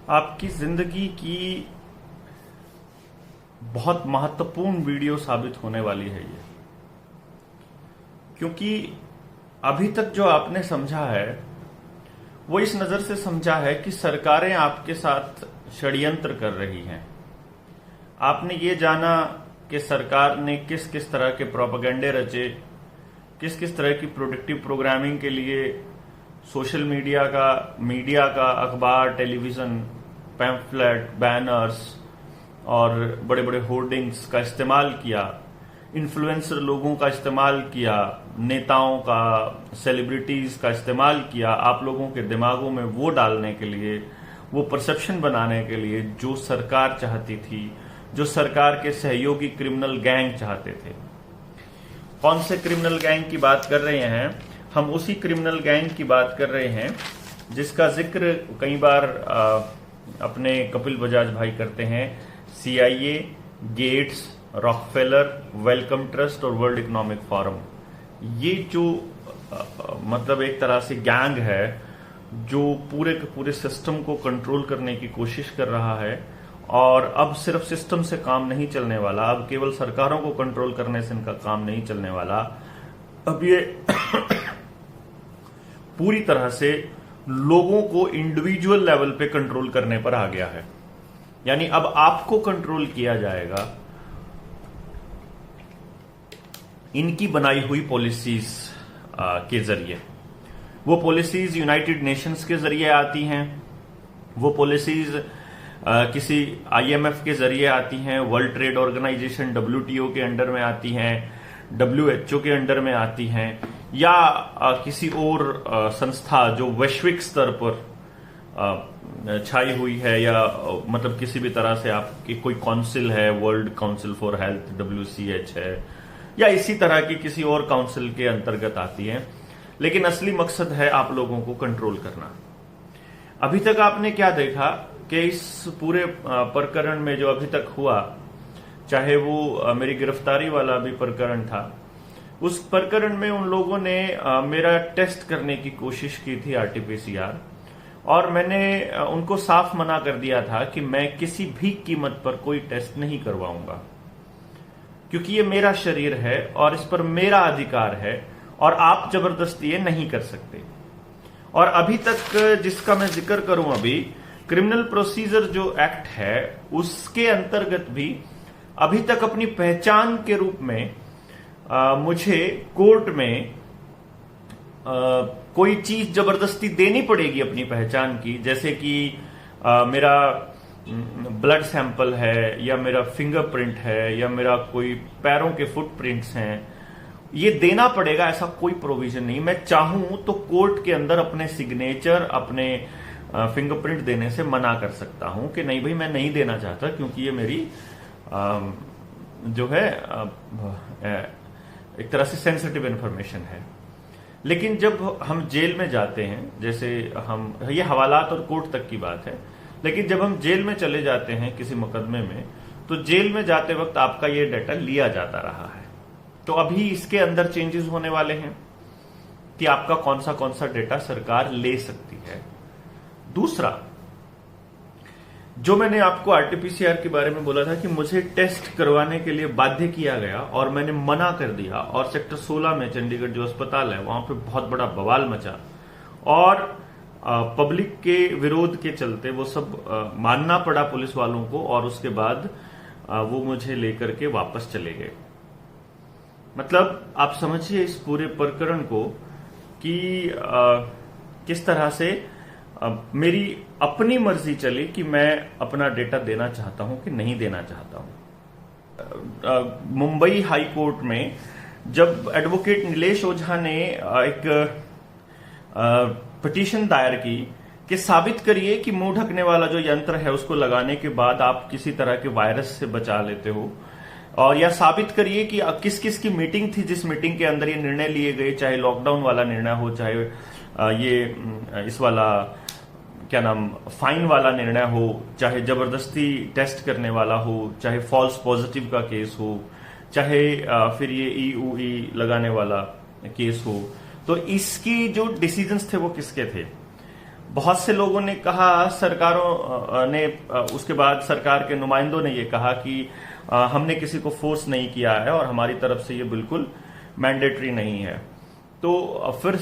आपकी जिंदगी की बहुत महत्वपूर्ण वीडियो साबित होने वाली है ये, क्योंकि अभी तक जो आपने समझा है वो इस नजर से समझा है कि सरकारें आपके साथ षड्यंत्र कर रही हैं। आपने ये जाना कि सरकार ने किस किस तरह के प्रोपेगेंडे रचे, किस किस तरह की प्रोडक्टिव प्रोग्रामिंग के लिए सोशल मीडिया का अखबार, टेलीविजन, पैम्फलेट, बैनर्स और बड़े बड़े होर्डिंग्स का इस्तेमाल किया, इन्फ्लुएंसर लोगों का इस्तेमाल किया, नेताओं का, सेलिब्रिटीज का इस्तेमाल किया आप लोगों के दिमागों में वो डालने के लिए, वो परसेप्शन बनाने के लिए जो सरकार चाहती थी, जो सरकार के सहयोगी क्रिमिनल गैंग चाहते थे। कौन से क्रिमिनल गैंग की बात कर रहे हैं? हम उसी क्रिमिनल गैंग की बात कर रहे हैं जिसका जिक्र कई बार अपने कपिल बजाज भाई करते हैं। CIA, Gates, Rockefeller, Wellcome Trust और वर्ल्ड इकोनॉमिक फोरम, ये जो मतलब एक तरह से गैंग है जो पूरे के पूरे सिस्टम को कंट्रोल करने की कोशिश कर रहा है। और अब सिर्फ सिस्टम से काम नहीं चलने वाला, अब केवल सरकारों को कंट्रोल करने से इनका काम नहीं चलने वाला, अब ये पूरी तरह से लोगों को इंडिविजुअल लेवल पे कंट्रोल करने पर आ गया है। यानी अब आपको कंट्रोल किया जाएगा इनकी बनाई हुई पॉलिसीज के जरिए। वो पॉलिसीज यूनाइटेड नेशंस के जरिए आती हैं, वो पॉलिसीज किसी IMF के जरिए आती हैं, वर्ल्ड ट्रेड ऑर्गेनाइजेशन WTO के अंडर में आती हैं, WHO के अंडर में आती हैं, या किसी और संस्था जो वैश्विक स्तर पर छाई हुई है, या मतलब किसी भी तरह से आपकी कोई काउंसिल है, world council for health WCH है, या इसी तरह की किसी और काउंसिल के अंतर्गत आती है। लेकिन असली मकसद है आप लोगों को कंट्रोल करना। अभी तक आपने क्या देखा कि इस पूरे प्रकरण में जो अभी तक हुआ, चाहे वो मेरी गिरफ्तारी वाला भी प्रकरण था, उस प्रकरण में उन लोगों ने मेरा टेस्ट करने की कोशिश की थी RT-PCR, और मैंने उनको साफ मना कर दिया था कि मैं किसी भी कीमत पर कोई टेस्ट नहीं करवाऊंगा, क्योंकि ये मेरा शरीर है और इस पर मेरा अधिकार है और आप जबरदस्ती ये नहीं कर सकते। और अभी तक जिसका मैं जिक्र करूं, अभी क्रिमिनल प्रोसीजर जो एक्ट है उसके अंतर्गत भी अभी तक अपनी पहचान के रूप में मुझे कोर्ट में कोई चीज जबरदस्ती देनी पड़ेगी अपनी पहचान की, जैसे कि मेरा ब्लड सैंपल है, या मेरा फिंगरप्रिंट है, या मेरा कोई पैरों के फुटप्रिंट्स हैं, ये देना पड़ेगा। ऐसा कोई प्रोविजन नहीं। मैं चाहूं तो कोर्ट के अंदर अपने सिग्नेचर, अपने फिंगरप्रिंट देने से मना कर सकता हूं कि नहीं भाई मैं नहीं देना चाहता, क्योंकि ये मेरी जो है एक तरह से सेंसिटिव इंफॉर्मेशन है। लेकिन जब हम जेल में जाते हैं, जैसे हम, ये हवालात और कोर्ट तक की बात है, लेकिन जब हम जेल में चले जाते हैं किसी मुकदमे में, तो जेल में जाते वक्त आपका ये डाटा लिया जाता रहा है। तो अभी इसके अंदर चेंजेस होने वाले हैं कि आपका कौन सा डेटा सरकार ले सकती है। दूसरा, जो मैंने आपको RT-PCR के बारे में बोला था कि मुझे टेस्ट करवाने के लिए बाध्य किया गया और मैंने मना कर दिया, और सेक्टर 16 में चंडीगढ़ जो अस्पताल है वहां पे बहुत बड़ा बवाल मचा, और पब्लिक के विरोध के चलते वो सब मानना पड़ा पुलिस वालों को, और उसके बाद वो मुझे लेकर के वापस चले गए। मतलब आप समझिए इस पूरे प्रकरण को कि किस तरह से मेरी अपनी मर्जी चली कि मैं अपना डेटा देना चाहता हूं कि नहीं देना चाहता हूं। मुंबई हाई कोर्ट में जब एडवोकेट नीलेश ओझा ने एक पिटीशन दायर की कि साबित करिए कि मुंह ढकने वाला जो यंत्र है उसको लगाने के बाद आप किसी तरह के वायरस से बचा लेते हो, और या साबित करिए कि किस किस की मीटिंग थी जिस मीटिंग के अंदर ये निर्णय लिए गए, चाहे लॉकडाउन वाला निर्णय हो, चाहे ये इस वाला क्या नाम फाइन वाला निर्णय हो, चाहे जबरदस्ती टेस्ट करने वाला हो, चाहे फॉल्स पॉजिटिव का केस हो, चाहे फिर ये EUE लगाने वाला केस हो। तो इसकी जो डिसीजंस थे वो किसके थे? बहुत से लोगों ने कहा, सरकारों ने, उसके बाद सरकार के नुमाइंदों ने ये कहा कि हमने किसी को फोर्स नहीं किया है और हमारी तरफ से ये बिल्कुल मैंडेटरी नहीं है। तो फिर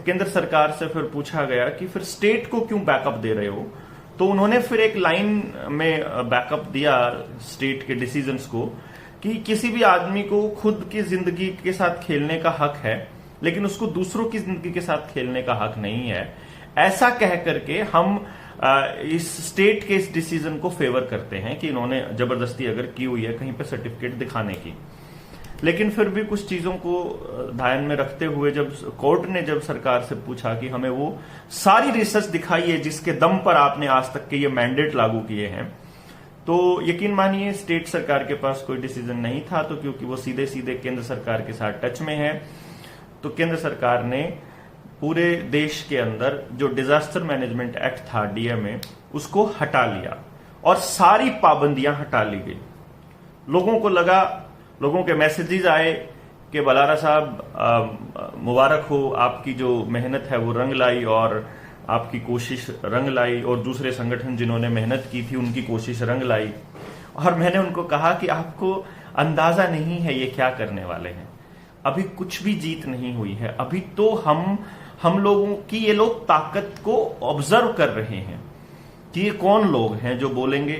केंद्र सरकार से फिर पूछा गया कि फिर स्टेट को क्यों बैकअप दे रहे हो? तो उन्होंने फिर एक लाइन में बैकअप दिया स्टेट के डिसीजंस को कि किसी भी आदमी को खुद की जिंदगी के साथ खेलने का हक है, लेकिन उसको दूसरों की जिंदगी के साथ खेलने का हक नहीं है। ऐसा कह करके हम इस स्टेट के इस डिसीजन को फेवर करते हैं कि इन्होंने जबरदस्ती अगर की हुई है कहीं पे सर्टिफिकेट दिखाने की। लेकिन फिर भी कुछ चीजों को ध्यान में रखते हुए जब कोर्ट ने जब सरकार से पूछा कि हमें वो सारी रिसर्च दिखाई है जिसके दम पर आपने आज तक के ये मैंडेट लागू किए हैं, तो यकीन मानिए स्टेट सरकार के पास कोई डिसीजन नहीं था। तो क्योंकि वो सीधे सीधे केंद्र सरकार के साथ टच में है, तो केंद्र सरकार ने पूरे देश के अंदर जो डिजास्टर मैनेजमेंट एक्ट था, डीएमए, उसको हटा लिया और सारी पाबंदियां हटा ली गई। लोगों को लगा, लोगों के मैसेजेस आए कि बलारा साहब मुबारक हो, आपकी जो मेहनत है वो रंग लाई और आपकी कोशिश रंग लाई, और दूसरे संगठन जिन्होंने मेहनत की थी उनकी कोशिश रंग लाई। और मैंने उनको कहा कि आपको अंदाजा नहीं है ये क्या करने वाले हैं, अभी कुछ भी जीत नहीं हुई है। अभी तो हम लोगों की ये लोग ताकत को ऑब्जर्व कर रहे हैं कि ये कौन लोग हैं जो बोलेंगे,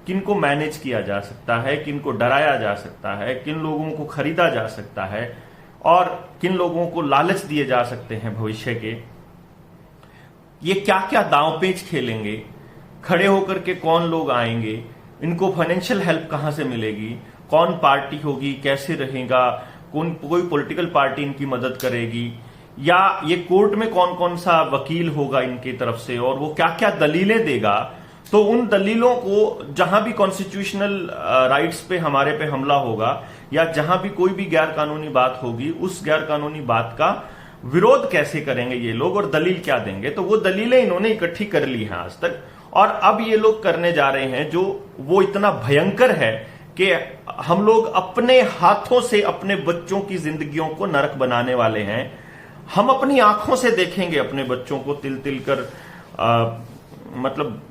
किनको मैनेज किया जा सकता है, किनको डराया जा सकता है, किन लोगों को खरीदा जा सकता है और किन लोगों को लालच दिए जा सकते हैं भविष्य के। ये क्या क्या दांवपेच खेलेंगे, खड़े होकर के कौन लोग आएंगे, इनको फाइनेंशियल हेल्प कहां से मिलेगी, कौन पार्टी होगी, कैसे रहेगा, कोई पॉलिटिकल पार्टी इनकी मदद करेगी, या ये कोर्ट में कौन कौन सा वकील होगा इनकी तरफ से और वो क्या क्या दलीलें देगा। तो उन दलीलों को जहां भी कॉन्स्टिट्यूशनल राइट्स पे हमारे पे हमला होगा या जहां भी कोई भी गैर कानूनी बात होगी, उस गैर कानूनी बात का विरोध कैसे करेंगे ये लोग और दलील क्या देंगे। तो वो दलीलें इन्होंने इकट्ठी कर ली हैं आज तक, और अब ये लोग करने जा रहे हैं जो वो इतना भयंकर है कि हम लोग अपने हाथों से अपने बच्चों की जिंदगियों को नरक बनाने वाले हैं। हम अपनी आंखों से देखेंगे अपने बच्चों को तिल तिल कर, मतलब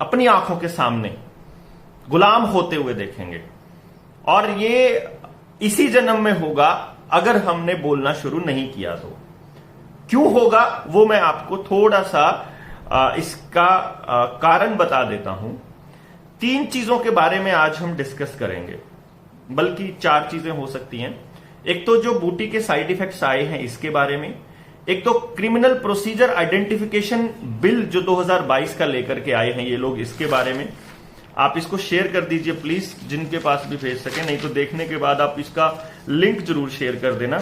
अपनी आंखों के सामने गुलाम होते हुए देखेंगे, और ये इसी जन्म में होगा अगर हमने बोलना शुरू नहीं किया। तो क्यों होगा वो मैं आपको थोड़ा सा इसका कारण बता देता हूं। 3 चीजों के बारे में आज हम डिस्कस करेंगे, बल्कि 4 चीजें हो सकती हैं। एक तो जो बूटी के साइड इफेक्ट्स आए हैं इसके बारे में, एक तो क्रिमिनल प्रोसीजर आइडेंटिफिकेशन बिल जो 2022 का लेकर के आए हैं ये लोग, इसके बारे में आप इसको शेयर कर दीजिए प्लीज, जिनके पास भी भेज सके, नहीं तो देखने के बाद आप इसका लिंक जरूर शेयर कर देना।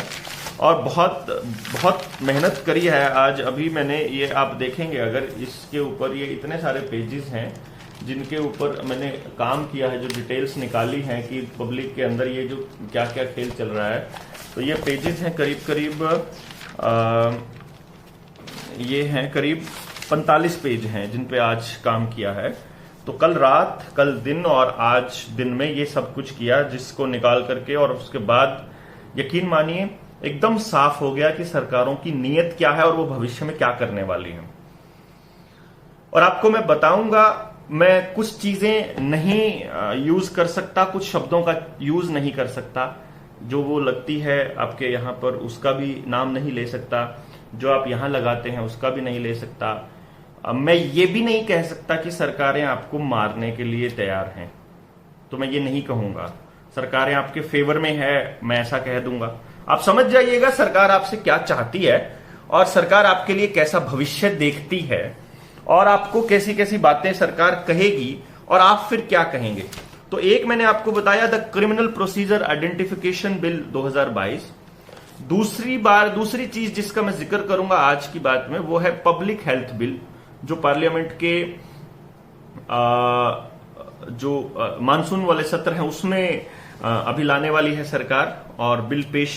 और बहुत बहुत मेहनत करी है आज। अभी मैंने ये आप देखेंगे अगर इसके ऊपर ये इतने सारे पेजेस हैं जिनके ऊपर मैंने काम किया है, जो डिटेल्स निकाली हैं कि पब्लिक के अंदर ये जो क्या क्या खेल चल रहा है। तो ये पेजेस हैं करीब करीब ये हैं करीब 45 पेज हैं जिन पे आज काम किया है। तो कल रात, कल दिन और आज दिन में ये सब कुछ किया, जिसको निकाल करके, और उसके बाद यकीन मानिए एकदम साफ हो गया कि सरकारों की नीयत क्या है और वो भविष्य में क्या करने वाली हैं। और आपको मैं बताऊंगा, मैं कुछ चीजें नहीं यूज कर सकता, कुछ शब्दों का यूज नहीं कर सकता, जो वो लगती है आपके यहां पर उसका भी नाम नहीं ले सकता, जो आप यहां लगाते हैं उसका भी नहीं ले सकता। मैं ये भी नहीं कह सकता कि सरकारें आपको मारने के लिए तैयार हैं, तो मैं ये नहीं कहूंगा। सरकारें आपके फेवर में है, मैं ऐसा कह दूंगा। आप समझ जाइएगा सरकार आपसे क्या चाहती है और सरकार आपके लिए कैसा भविष्य देखती है, और आपको कैसी कैसी बातें सरकार कहेगी और आप फिर क्या कहेंगे। तो एक मैंने आपको बताया the criminal procedure identification bill 2022। दूसरी चीज जिसका मैं जिक्र करूंगा आज की बात में वो है पब्लिक हेल्थ बिल, जो पार्लियामेंट के जो मानसून वाले सत्र हैं उसमें अभी लाने वाली है सरकार, और बिल पेश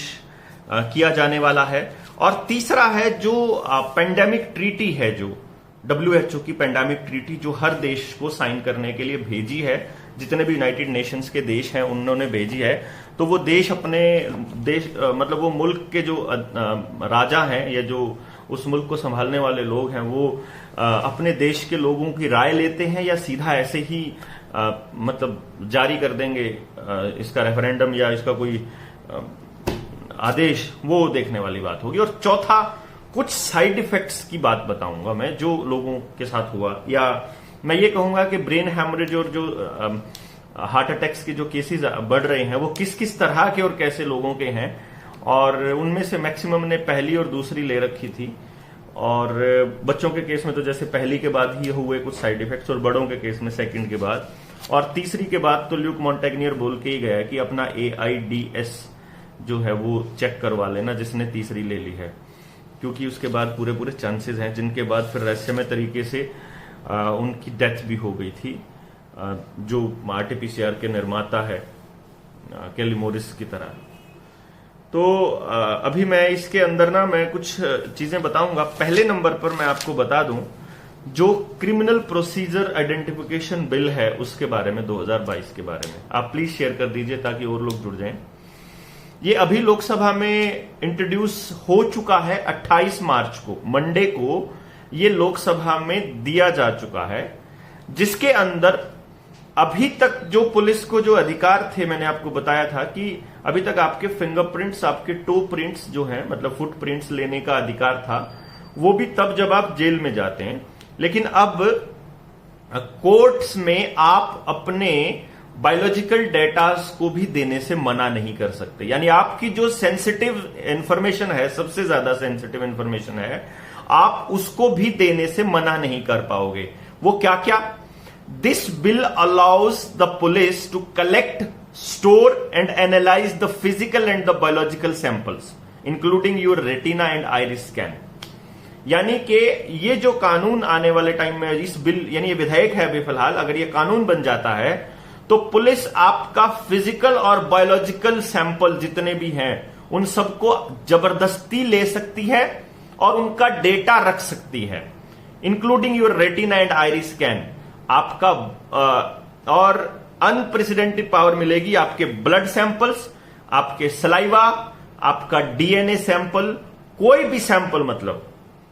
किया जाने वाला है। और तीसरा है जो पेंडेमिक ट्रीटी है, जो WHO की पेंडेमिक ट्रीटी जो हर देश को साइन करने के लिए भेजी है, जितने भी यूनाइटेड नेशंस के देश हैं उन्होंने भेजी है। तो वो देश अपने देश मतलब वो मुल्क के जो राजा हैं या जो उस मुल्क को संभालने वाले लोग हैं वो अपने देश के लोगों की राय लेते हैं या सीधा ऐसे ही मतलब जारी कर देंगे इसका रेफरेंडम या इसका कोई आदेश, वो देखने वाली बात होगी। और चौथा, कुछ साइड इफेक्ट्स की बात बताऊंगा मैं जो लोगों के साथ हुआ, या मैं ये कहूंगा कि ब्रेन हैमरेज और जो हार्ट अटैक्स के जो केसेस बढ़ रहे हैं वो किस किस तरह के और कैसे लोगों के हैं, और उनमें से मैक्सिमम ने पहली और दूसरी ले रखी थी, और बच्चों के केस में तो जैसे पहली के बाद ही हुए कुछ साइड इफेक्ट्स, और बड़ों के केस में सेकंड के बाद, और तीसरी के बाद तो ल्यूक मॉन्टेग्नियर बोल के ही गया कि अपना AIDS जो है वो चेक करवा लेना जिसने तीसरी ले ली है, क्योंकि उसके बाद पूरे पूरे चांसेस हैं, जिनके बाद फिर रहस्यमय तरीके से उनकी डेथ भी हो गई थी, जो RT-PCR के निर्माता है केली मोरिस की तरह। तो अभी मैं इसके अंदर ना मैं कुछ चीजें बताऊंगा। पहले नंबर पर मैं आपको बता दूं, जो क्रिमिनल प्रोसीजर आइडेंटिफिकेशन बिल है उसके बारे में, 2022 के बारे में आप प्लीज शेयर कर दीजिए ताकि और लोग जुड़ जाएं। ये अभी लोकसभा में इंट्रोड्यूस हो चुका है, 28 मार्च को मंडे को ये लोकसभा में दिया जा चुका है, जिसके अंदर अभी तक जो पुलिस को जो अधिकार थे, मैंने आपको बताया था कि अभी तक आपके फिंगरप्रिंट्स, आपके टो प्रिंट्स जो हैं, मतलब फुटप्रिंट्स लेने का अधिकार था, वो भी तब जब आप जेल में जाते हैं। लेकिन अब कोर्ट्स में आप अपने बायोलॉजिकल डेटास को भी देने से मना नहीं कर सकते, यानी आपकी जो सेंसिटिव इंफॉर्मेशन है, सबसे ज्यादा सेंसिटिव इंफॉर्मेशन है, आप उसको भी देने से मना नहीं कर पाओगे। वो क्या क्या? This bill allows the police to collect, store and analyse the physical and the biological samples including your retina and iris scan. यानी कि ये जो कानून आने वाले टाइम में, इस बिल यानी ये विधेयक है अभी फिलहाल, अगर ये कानून बन जाता है तो पुलिस आपका फिजिकल और बायोलॉजिकल सैंपल जितने भी हैं उन सबको जबरदस्ती ले सकती है और उनका डेटा रख सकती है, including your retina and iris scan. आपका और अनप्रेसिडेंटेड पावर मिलेगी आपके ब्लड सैंपल्स, आपके सलाइवा, आपका DNA सैंपल, कोई भी सैंपल मतलब।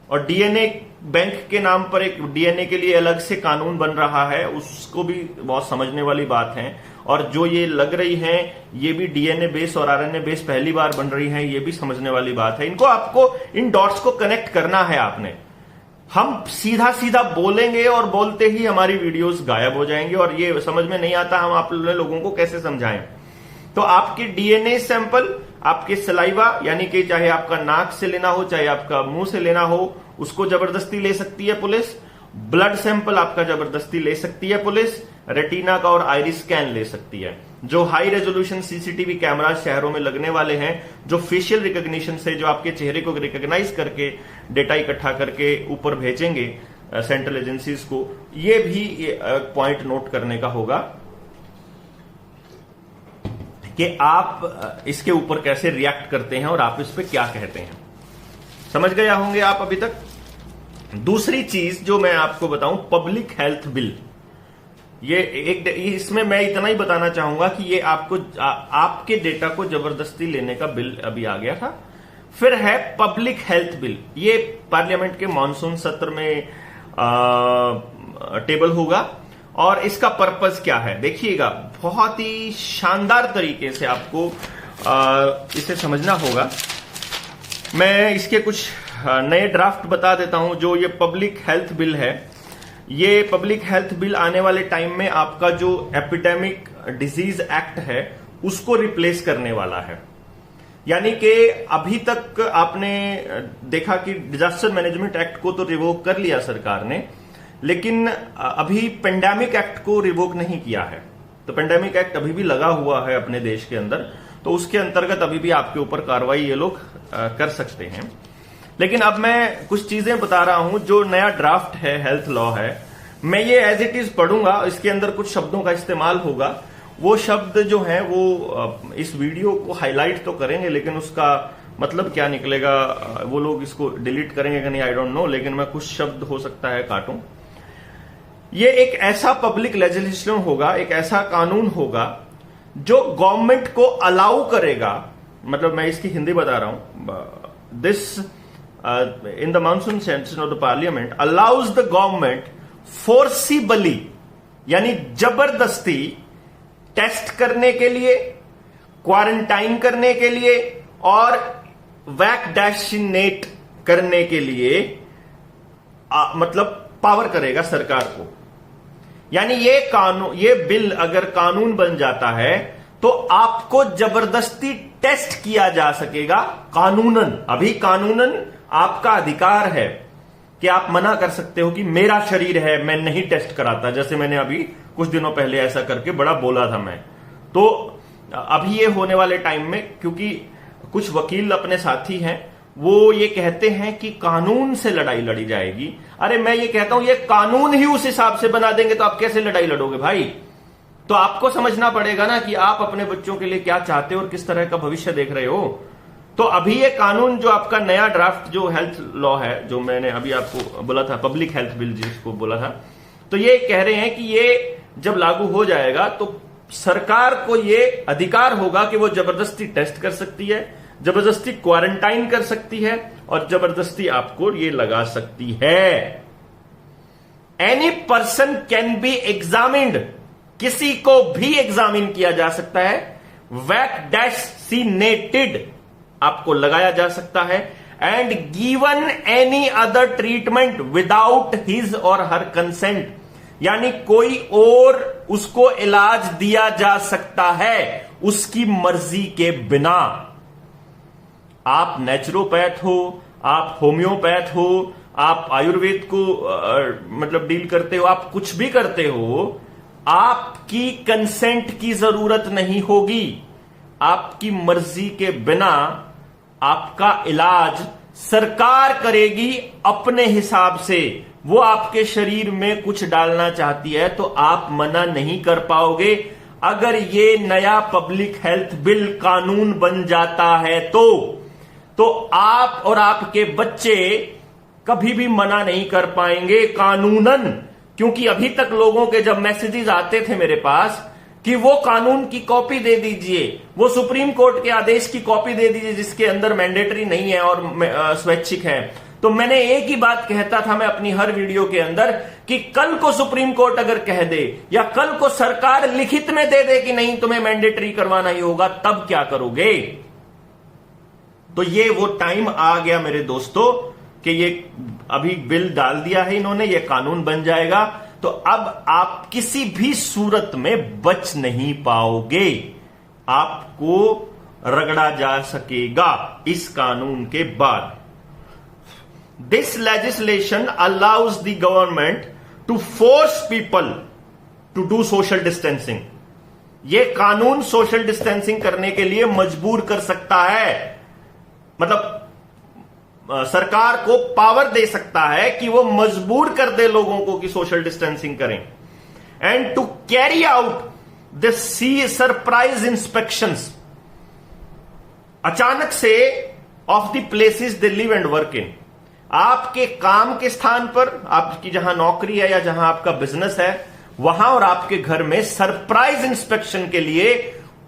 और DNA बैंक के नाम पर एक DNA के लिए अलग से कानून बन रहा है, उसको भी बहुत समझने वाली बात है। और जो ये लग रही है ये भी DNA बेस और RNA बेस पहली बार बन रही है, ये भी समझने वाली बात है। इनको आपको इन डॉट्स को कनेक्ट करना है आपने। हम सीधा सीधा बोलेंगे और बोलते ही हमारी वीडियोस गायब हो जाएंगे और ये समझ में नहीं आता हम आप लोगों को कैसे समझाएं। तो आपके DNA सैंपल, आपके सलाइवा यानी कि चाहे आपका नाक से लेना हो चाहे आपका मुंह से लेना हो, उसको जबरदस्ती ले सकती है पुलिस। ब्लड सैंपल आपका जबरदस्ती ले सकती है पुलिस। रेटिना का और आइरिस स्कैन ले सकती है। जो हाई रेजोल्यूशन CCTV कैमरा शहरों में लगने वाले हैं, जो फेशियल रिकॉग्निशन से जो आपके चेहरे को रिकॉग्नाइज करके डेटा इकट्ठा करके ऊपर भेजेंगे सेंट्रल एजेंसीज को, ये भी पॉइंट नोट करने का होगा कि आप इसके ऊपर कैसे रिएक्ट करते हैं और आप इस पे क्या कहते हैं। समझ गए होंगे आप अभी तक। दूसरी चीज जो मैं आपको बताऊं, पब्लिक हेल्थ बिल। ये एक, इसमें मैं इतना ही बताना चाहूंगा कि ये आपको आपके डेटा को जबरदस्ती लेने का बिल अभी आ गया था। फिर है पब्लिक हेल्थ बिल। ये पार्लियामेंट के मॉनसून सत्र में टेबल होगा और इसका पर्पस क्या है देखिएगा, बहुत ही शानदार तरीके से आपको इसे समझना होगा। मैं इसके कुछ नए ड्राफ्ट बता देता हूं। जो ये पब्लिक हेल्थ बिल है, ये पब्लिक हेल्थ बिल आने वाले टाइम में आपका जो एपिडेमिक डिजीज एक्ट है उसको रिप्लेस करने वाला है। यानी कि अभी तक आपने देखा कि डिजास्टर मैनेजमेंट एक्ट को तो रिवोक कर लिया सरकार ने, लेकिन अभी पेंडेमिक एक्ट को रिवोक नहीं किया है। तो पेंडेमिक एक्ट अभी भी लगा हुआ है अपने देश के अंदर, तो उसके अंतर्गत अभी भी आपके ऊपर कार्रवाई ये लोग कर सकते हैं। लेकिन अब मैं कुछ चीजें बता रहा हूं। जो नया ड्राफ्ट है, हेल्थ लॉ है, मैं ये एज इट इज पढ़ूंगा। इसके अंदर कुछ शब्दों का इस्तेमाल होगा। वो शब्द जो है वो इस वीडियो को हाईलाइट तो करेंगे, लेकिन उसका मतलब क्या निकलेगा वो लोग इसको डिलीट करेंगे कि नहीं, आई डोंट नो। लेकिन मैं कुछ शब्द हो सकता है काटूं। ये एक ऐसा पब्लिक लेजिस्लेशन होगा, एक ऐसा कानून होगा जो गवर्नमेंट को अलाउ करेगा, मतलब मैं इसकी हिंदी बता रहा हूं, this in the monsoon session of the parliament allows the government forcibly, यानी जबरदस्ती टेस्ट करने के लिए, क्वारंटाइन करने के लिए और वैक्सीनेट करने के लिए मतलब पावर करेगा सरकार को। यानी ये बिल अगर कानून बन जाता है तो आपको जबरदस्ती टेस्ट किया जा सकेगा कानूनन। अभी कानूनन आपका अधिकार है कि आप मना कर सकते हो कि मेरा शरीर है, मैं नहीं टेस्ट कराता, जैसे मैंने अभी कुछ दिनों पहले ऐसा करके बड़ा बोला था मैं। तो अभी ये होने वाले टाइम में, क्योंकि कुछ वकील अपने साथी हैं, वो ये कहते हैं कि कानून से लड़ाई लड़ी जाएगी। अरे मैं ये कहता हूं ये कानून ही उस हिसाब से बना देंगे तो आप कैसे लड़ाई लड़ोगे भाई? तो आपको समझना पड़ेगा ना कि आप अपने बच्चों के लिए क्या चाहते हो और किस तरह का भविष्य देख रहे हो। तो अभी ये कानून जो आपका नया ड्राफ्ट जो हेल्थ लॉ है, जो मैंने अभी आपको बोला था, पब्लिक हेल्थ बिल जिसको बोला था, तो ये कह रहे हैं कि ये जब लागू हो जाएगा तो सरकार को ये अधिकार होगा कि वो जबरदस्ती टेस्ट कर सकती है, जबरदस्ती क्वारंटाइन कर सकती है और जबरदस्ती आपको ये लगा सकती है। Any person can be examined, किसी को भी एग्जामिन किया जा सकता है, वैक्सीनेटेड आपको लगाया जा सकता है, and given any other treatment without his और हर कंसेंट, यानी कोई और उसको इलाज दिया जा सकता है उसकी मर्जी के बिना। आप नेचुरोपैथ हो, आप होम्योपैथ हो, आप आयुर्वेद को मतलब डील करते हो, आप कुछ भी करते हो, आपकी कंसेंट की जरूरत नहीं होगी। आपकी मर्जी के बिना आपका इलाज सरकार करेगी अपने हिसाब से। वो आपके शरीर में कुछ डालना चाहती है तो आप मना नहीं कर पाओगे। अगर ये नया पब्लिक हेल्थ बिल कानून बन जाता है तो आप और आपके बच्चे कभी भी मना नहीं कर पाएंगे कानूनन। क्योंकि अभी तक लोगों के जब मैसेजेस आते थे मेरे पास कि वो कानून की कॉपी दे दीजिए, वो सुप्रीम कोर्ट के आदेश की कॉपी दे दीजिए जिसके अंदर मैंडेटरी नहीं है और स्वैच्छिक है, तो मैंने एक ही बात कहता था मैं अपनी हर वीडियो के अंदर कि कल को सुप्रीम कोर्ट अगर कह दे या कल को सरकार लिखित में दे दे कि नहीं तुम्हें मैंडेटरी करवाना ही होगा, तब क्या करोगे? तो ये वो टाइम आ गया मेरे दोस्तों कि ये अभी बिल डाल दिया है इन्होंने, ये कानून बन जाएगा तो अब आप किसी भी सूरत में बच नहीं पाओगे, आपको रगड़ा जा सकेगा इस कानून के बाद। This legislation allows the government to force people to do social distancing. यह कानून सोशल डिस्टेंसिंग करने के लिए मजबूर कर सकता है, मतलब सरकार को पावर दे सकता है कि वो मजबूर कर दे लोगों को कि सोशल डिस्टेंसिंग करें। And to carry out the surprise inspections, अचानक से of the places they live and work in, आपके काम के स्थान पर, आपकी जहां नौकरी है या जहां आपका बिजनेस है वहां और आपके घर में सरप्राइज इंस्पेक्शन के लिए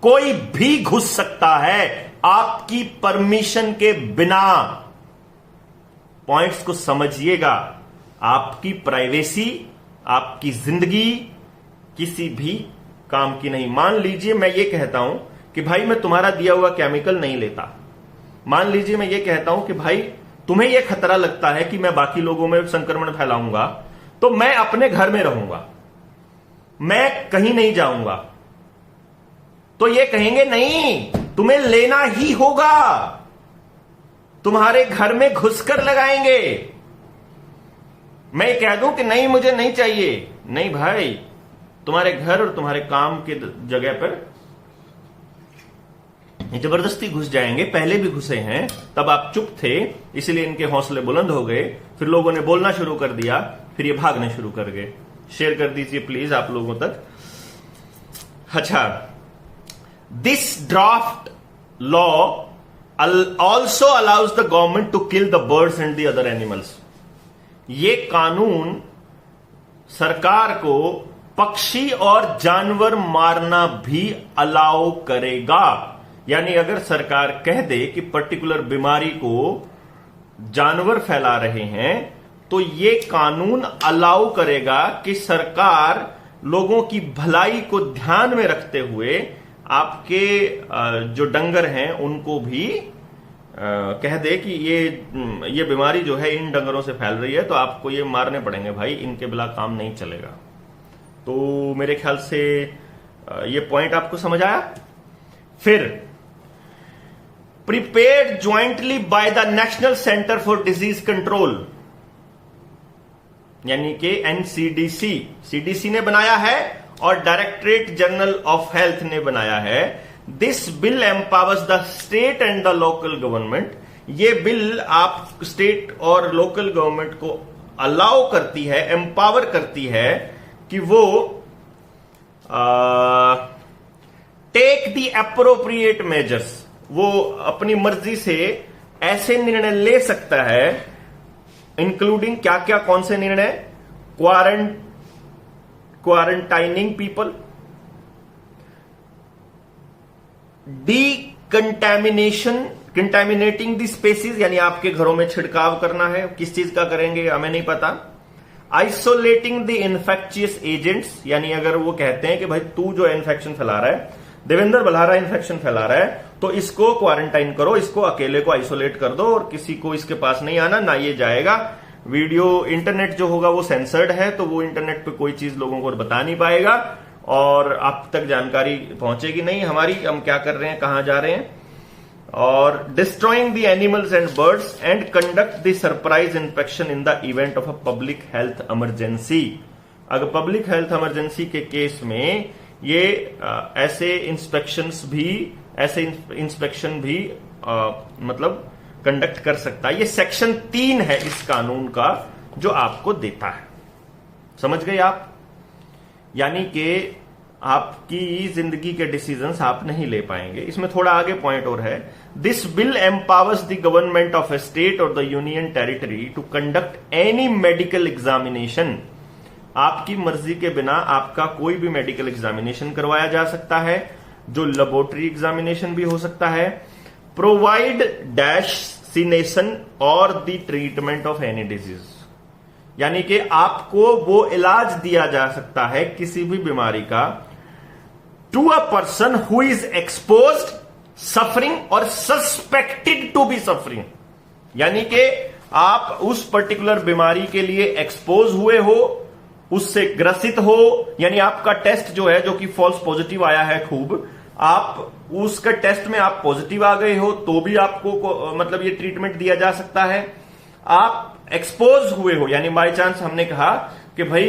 कोई भी घुस सकता है आपकी परमिशन के बिना। पॉइंट्स को समझिएगा, आपकी प्राइवेसी, आपकी जिंदगी किसी भी काम की नहीं। मान लीजिए मैं ये कहता हूं कि भाई मैं तुम्हारा दिया हुआ केमिकल नहीं लेता, मान लीजिए मैं ये कहता हूं कि भाई तुम्हें यह खतरा लगता है कि मैं बाकी लोगों में संक्रमण फैलाऊंगा तो मैं अपने घर में रहूंगा, मैं कहीं नहीं जाऊंगा, तो ये कहेंगे नहीं तुम्हें लेना ही होगा, तुम्हारे घर में घुसकर लगाएंगे। मैं कह दूं कि नहीं मुझे नहीं चाहिए, नहीं भाई, तुम्हारे घर और तुम्हारे काम के जगह पर जबरदस्ती घुस जाएंगे। पहले भी घुसे हैं, तब आप चुप थे इसलिए इनके हौसले बुलंद हो गए, फिर लोगों ने बोलना शुरू कर दिया, फिर ये भागने शुरू कर गए। शेयर कर दीजिए प्लीज आप लोगों तक। अच्छा, this draft law also allows the government to kill the birds and the other animals. ये कानून सरकार को पक्षी और जानवर मारना भी अलाउ करेगा। यानी अगर सरकार कह दे कि पर्टिकुलर बीमारी को जानवर फैला रहे हैं, तो ये कानून अलाउ करेगा कि सरकार लोगों की भलाई को ध्यान में रखते हुए आपके जो डंगर हैं उनको भी कह दे कि ये बीमारी जो है इन डंगरों से फैल रही है, तो आपको ये मारने पड़ेंगे भाई, इनके बिना काम नहीं चलेगा। तो मेरे ख्याल से ये पॉइंट आपको समझ आया। फिर prepared jointly by the national centre for disease control, यानी कि एनसीडीसी, सीडीसी ने बनाया है और डायरेक्टरेट जनरल ऑफ हेल्थ ने बनाया है। This bill empowers the state and the local government. ये बिल आप स्टेट और लोकल गवर्नमेंट को अलाउ करती है, एम्पावर करती है कि वो टेक द एप्रोप्रिएट मेजर्स, वो अपनी मर्जी से ऐसे निर्णय ले सकता है, इंक्लूडिंग क्या क्या, कौन से निर्णय, quarantining people, contaminating the species, यानी आपके घरों में छिड़काव करना है, किस चीज का करेंगे हमें नहीं पता, आइसोलेटिंग द इन्फेक्शियस एजेंट्स, यानी अगर वो कहते हैं कि भाई तू जो इन्फेक्शन फैला रहा है, देवेंद्र बल्हारा इन्फेक्शन फैला रहा है, तो इसको क्वारंटाइन करो, इसको अकेले को आइसोलेट कर दो और किसी को इसके पास नहीं आना, ना ये जाएगा। वीडियो इंटरनेट जो होगा वो सेंसर्ड है, तो वो इंटरनेट पे कोई चीज लोगों को बता नहीं पाएगा और आप तक जानकारी पहुंचेगी नहीं हमारी, हम क्या कर रहे हैं, कहां जा रहे हैं। और destroying the animals and birds and conduct the surprise inspection in the event of a public health emergency. अगर पब्लिक हेल्थ इमरजेंसी के केस में ये ऐसे इंस्पेक्शन भी मतलब कंडक्ट कर सकता है। ये सेक्शन 3 है इस कानून का जो आपको देता है, समझ गए आप। यानी कि आपकी जिंदगी के डिसीजंस आप नहीं ले पाएंगे। इसमें थोड़ा आगे पॉइंट और है, this bill empowers the government of a state और the union territory to conduct any medical examination. आपकी मर्जी के बिना आपका कोई भी मेडिकल एग्जामिनेशन करवाया जा सकता है, जो लेबोरेटरी एग्जामिनेशन भी हो सकता है। प्रोवाइड वैक्सीनेशन और the treatment of any disease, यानी कि आपको वो इलाज दिया जा सकता है किसी भी बीमारी का, to a person who is exposed, suffering और सस्पेक्टेड टू बी सफरिंग। यानी कि आप उस पर्टिकुलर बीमारी के लिए एक्सपोज हुए हो, उससे ग्रसित हो, यानी आपका टेस्ट जो है, जो कि फॉल्स पॉजिटिव आया है खूब, आप उसका टेस्ट में आप पॉजिटिव आ गए हो तो भी आपको मतलब ये ट्रीटमेंट दिया जा सकता है। आप एक्सपोज हुए हो, यानी बाई चांस हमने कहा कि भाई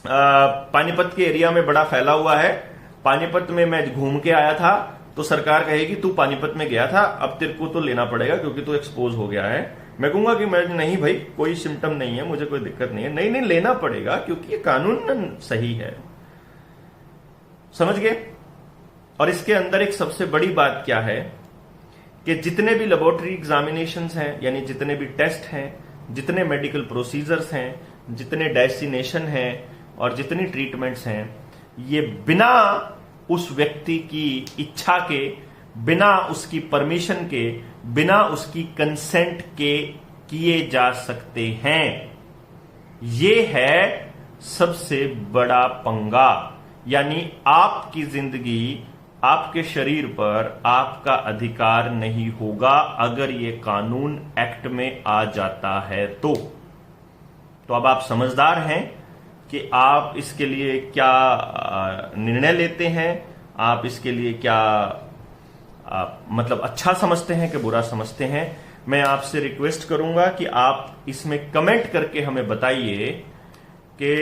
पानीपत के एरिया में बड़ा फैला हुआ है, पानीपत में मैं घूम के आया था, तो सरकार कहेगी तू पानीपत में गया था, अब तेरे को तो लेना पड़ेगा क्योंकि तू एक्सपोज हो गया है। मैं कहूंगा कि मैं नहीं भाई, कोई सिम्टम नहीं है, मुझे कोई दिक्कत नहीं है। नहीं लेना पड़ेगा क्योंकि ये कानून सही है, समझ गए। और इसके अंदर एक सबसे बड़ी बात क्या है कि जितने भी लेबोरेटरी एग्जामिनेशंस हैं, यानी जितने भी टेस्ट हैं, जितने मेडिकल प्रोसीजर्स हैं, जितने डेस्टिनेशन हैं और जितनी ट्रीटमेंट्स हैं, ये बिना उस व्यक्ति की इच्छा के, बिना उसकी परमिशन के, बिना उसकी कंसेंट के किए जा सकते हैं। ये है सबसे बड़ा पंगा। यानी आपकी जिंदगी, आपके शरीर पर आपका अधिकार नहीं होगा अगर ये कानून एक्ट में आ जाता है तो अब आप समझदार हैं कि आप इसके लिए क्या निर्णय लेते हैं, आप इसके लिए क्या मतलब अच्छा समझते हैं कि बुरा समझते हैं। मैं आपसे रिक्वेस्ट करूंगा कि आप इसमें कमेंट करके हमें बताइए कि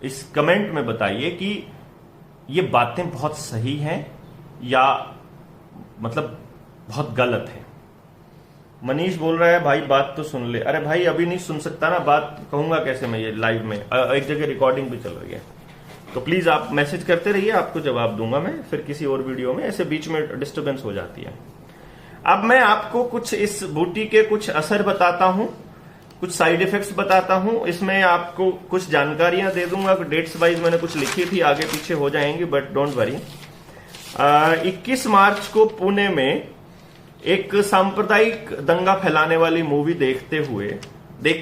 इस कमेंट में बताइए कि ये बातें बहुत सही हैं या मतलब बहुत गलत है। मनीष बोल रहा है भाई बात तो सुन ले। अरे भाई अभी नहीं सुन सकता ना, बात कहूंगा कैसे मैं, ये लाइव में एक जगह रिकॉर्डिंग भी चल रही है। तो प्लीज आप मैसेज करते रहिए, आपको जवाब दूंगा मैं फिर किसी और वीडियो में। ऐसे बीच में डिस्टर्बेंस हो जाती है। अब मैं आपको कुछ इस बूटी के कुछ असर बताता हूं, कुछ साइड इफेक्ट्स बताता हूं, इसमें आपको कुछ जानकारियां दे दूंगा। डेट्स वाइज मैंने कुछ लिखी थी, आगे पीछे हो जाएंगी बट डोंट वरी। 21 मार्च को पुणे में एक सांप्रदायिक दंगा फैलाने वाली मूवी देख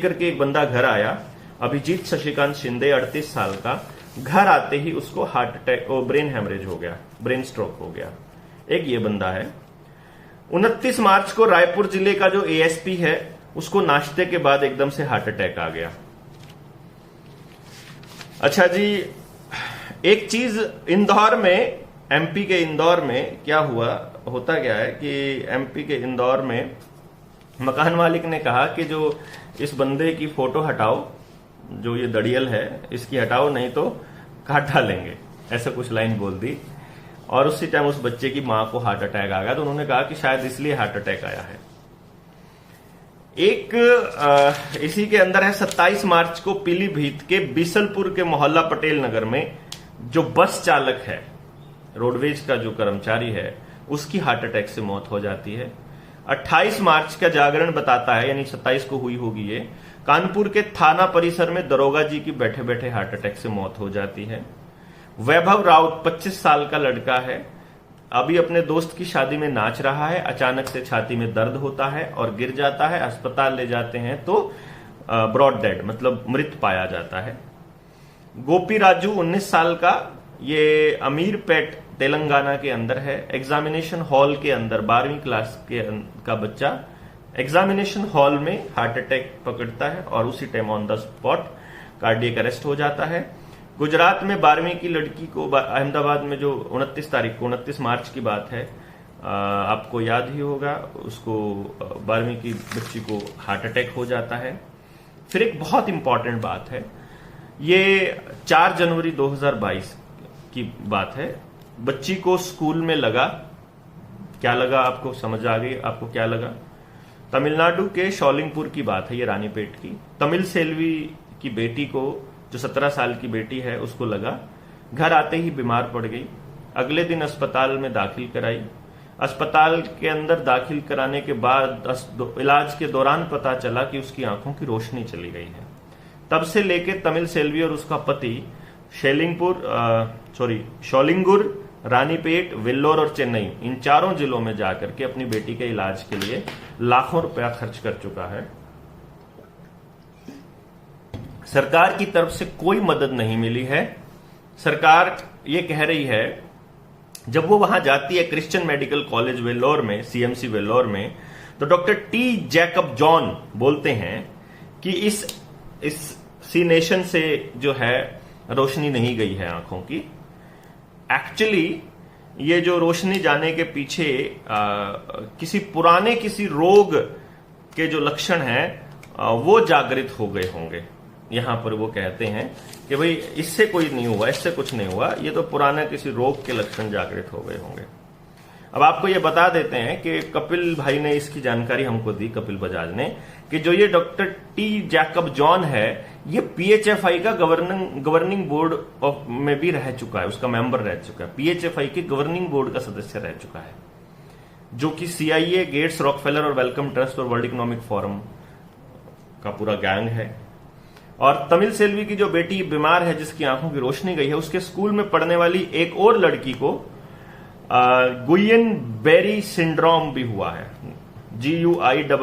करके एक बंदा घर आया, अभिजीत शशिकांत शिंदे 38 साल का। घर आते ही उसको हार्ट अटैक और ब्रेन हेमरेज हो गया, ब्रेन स्ट्रोक हो गया। एक ये बंदा है। 29 मार्च को रायपुर जिले का जो एएसपी है उसको नाश्ते के बाद एकदम से हार्ट अटैक आ गया। अच्छा जी, एक चीज इंदौर में, एमपी के इंदौर में क्या हुआ, होता क्या है कि एमपी के इंदौर में मकान मालिक ने कहा कि जो इस बंदे की फोटो हटाओ, जो ये दड़ियल है इसकी हटाओ, नहीं तो काट डालेंगे, ऐसा कुछ लाइन बोल दी। और उसी टाइम उस बच्चे की मां को हार्ट अटैक आ गया। तो उन्होंने कहा कि शायद इसलिए हार्ट अटैक आया है। एक इसी के अंदर है 27 मार्च को पीलीभीत के बीसलपुर के मोहल्ला पटेल नगर में जो बस चालक है, रोडवेज का जो कर्मचारी है, उसकी हार्ट अटैक से मौत हो जाती है। 28 मार्च का जागरण बताता है, यानी 27 को हुई होगी ये, कानपुर के थाना परिसर में दरोगा जी की बैठे बैठे हार्ट अटैक से मौत हो जाती है। वैभव राउत 25 साल का लड़का है, अभी अपने दोस्त की शादी में नाच रहा है, अचानक से छाती में दर्द होता है और गिर जाता है। अस्पताल ले जाते हैं तो ब्रॉड डेड, मतलब मृत पाया जाता है। गोपी राजू 19 साल का, ये अमीरपेट तेलंगाना के अंदर है। एग्जामिनेशन हॉल के अंदर 12वीं क्लास का बच्चा एग्जामिनेशन हॉल में हार्ट अटैक पकड़ता है और उसी time on the spot cardiac arrest हो जाता है। गुजरात में 12वीं की लड़की को अहमदाबाद में, जो 29 तारीख को, 29 मार्च की बात है, आपको याद ही होगा, उसको 12वीं की बच्ची को हार्ट अटैक हो जाता है। फिर एक बहुत इंपॉर्टेंट बात है, ये 4 जनवरी 2022 की बात है। बच्ची को स्कूल में लगा, क्या लगा आपको समझ आ गई? आपको क्या लगा? तमिलनाडु के शॉलिंगपुर की बात है, ये रानीपेट की। तमिल सेल्वी की बेटी को, जो 17 साल की बेटी है, उसको लगा। घर आते ही बीमार पड़ गई। अगले दिन अस्पताल में दाखिल कराई। अस्पताल के अंदर दाखिल कराने के बाद इलाज के दौरान पता चला कि उसकी आंखों की रोशनी चली गई है। तब से लेके तमिल सेल्वी और उसका पति शॉलिंगुर, रानीपेट, वेल्लोर और चेन्नई, इन 4 जिलों में जाकर के अपनी बेटी के इलाज के लिए लाखों रुपया खर्च कर चुका है। सरकार की तरफ से कोई मदद नहीं मिली है। सरकार ये कह रही है, जब वो वहां जाती है क्रिश्चियन मेडिकल कॉलेज वेल्लोर में, सीएमसी वेल्लोर में, तो डॉक्टर टी जैकब जॉन बोलते हैं कि इस सीनेशन से जो है रोशनी नहीं गई है आंखों की। एक्चुअली ये जो रोशनी जाने के पीछे किसी रोग के जो लक्षण हैं वो जागृत हो गए होंगे। यहां पर वो कहते हैं कि भाई इससे कोई नहीं हुआ, इससे कुछ नहीं हुआ, ये तो पुराने किसी रोग के लक्षण जागृत हो गए होंगे। अब आपको ये बता देते हैं कि कपिल भाई ने इसकी जानकारी हमको दी, कपिल बजाज ने, कि जो ये डॉक्टर टी जैकब जॉन है, ये पीएचएफआई का गवर्निंग बोर्ड में भी रह चुका है, उसका मेंबर रह चुका है, पीएचएफआई के गवर्निंग बोर्ड का सदस्य रह चुका है, जो कि सीआईए, गेट्स, रॉकफेलर और वेलकम ट्रस्ट और वर्ल्ड इकोनॉमिक फोरम का पूरा गैंग है। और तमिल सेल्वी की जो बेटी बीमार है, जिसकी आंखों की रोशनी गई है, उसके स्कूल में पढ़ने वाली एक और लड़की को गुयन बेरी सिंड्रोम भी हुआ है। GUILLAIN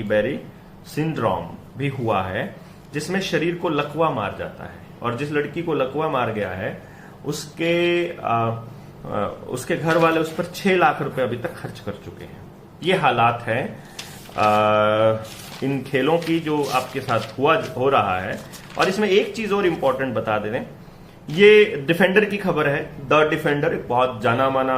बेरी सिंड्रोम भी हुआ है, जिसमें शरीर को लकवा मार जाता है। और जिस लड़की को लकवा मार गया है, उसके घर वाले उस पर 6 लाख रुपए अभी तक खर्च कर चुके हैं। ये हालात है इन खेलों की जो आपके साथ हो रहा है। और इसमें एक चीज और इंपॉर्टेंट बता दे रहे हैं, ये डिफेंडर की खबर है। द डिफेंडर एक बहुत जाना माना